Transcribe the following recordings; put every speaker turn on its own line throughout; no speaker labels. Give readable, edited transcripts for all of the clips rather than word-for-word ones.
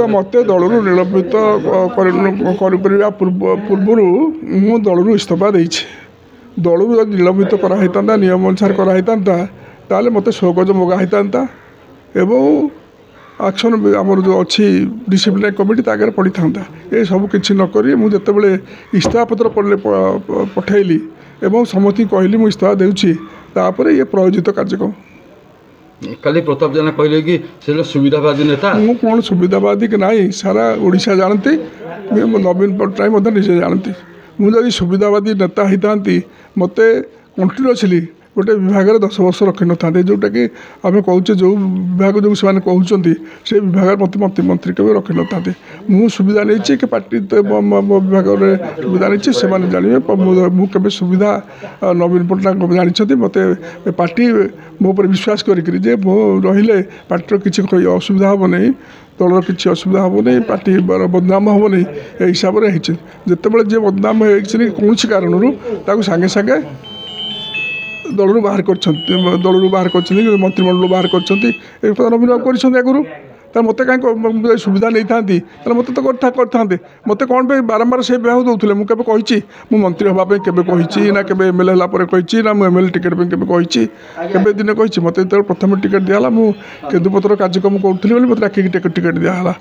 मत दलू निलंबित पूर्व मु दलू इस्तीफा देछि दलू निलंबित कराई नियम अनुसार कराई ताले मत शोकज मगा होता एवं एक्शन आमर जो अच्छी डिसिप्लिन कमिटी तागे पड़ी था ये सब किसी नक मुझे इस्तीफा पत्र पठेली एवं समस्त कहली मुझे इस्तीफा देपर ये प्रयोजित कार्यक्रम
काली प्रताप जेना कहले कि से सुविधावादी नेता
मु कौन सुविधावादी कि नहीं सारा ओडिशा जानती नवीन पट्टनायक निजे जानती मुझे सुविधावादी नेता होता मत कंटिन्यूअसली गोटे विभाग 10 वर्ष रखी न था जोटा कि आम कहे जो विभाग जो से कहते से विभाग मत मंत्री के रखी न था मु सुविधा नहीं कि पार्टी मो विभाग सुविधा नहीं से जानवे मुझे सुविधा नवीन पट्टनायक जानते मत पार्टी मो पर विश्वास करें मो रही पार्टी किसी असुविधा हम नहीं दलर किसी असुविधा हम नहीं पार्टी बदनाम हम नहीं ये हिसाब से जिते जी बदनाम हो कौन कारण सागे सागे दलू बाहर दलू बाहर कर मंत्रिमंडल बाहर कर नवीन बाबू आगुरी मत कहीं सुविधा नहीं था मत तो करते मत कौन पे बारंबार से ब्याह दूसरे मुझे कही मंत्री हाँपाई के ना के एमएलए है ना एमएलए टिकेट के दिन कही मत जो प्रथम टिकेट दिहला मुझे केन्दुपत्र कार्यक्रम करूँ मत डाक टिकेट दिहला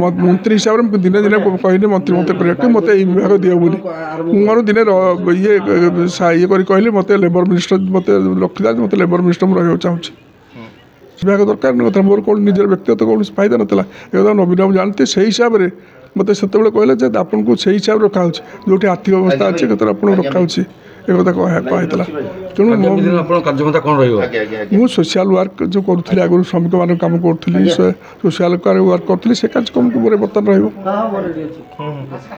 मंत्री हिसाब से दिने दिने कहनी मंत्री मत मत ये विभाग दियो बोली मोर दिने ये कहली मत लेबर मिनिस्टर मत रखी मत लेबर मिनिस्टर मुझे चाहूँगी विभाग दरकार नहीं मोर कौन निजर व्यक्तिगत कौन फायदा नाला एक नवीन बाबू जानते से हिसाब से मत से कहले आपन को से हिसाब रखा जो आर्थिक अवस्था अच्छे आप रखा एक कथा तेणु मु सोशल वर्क जो करूँ आगुरी श्रमिक मान कम करूँ सोशल वर्क करूँ से कार्यक्रम को बर्तमान रही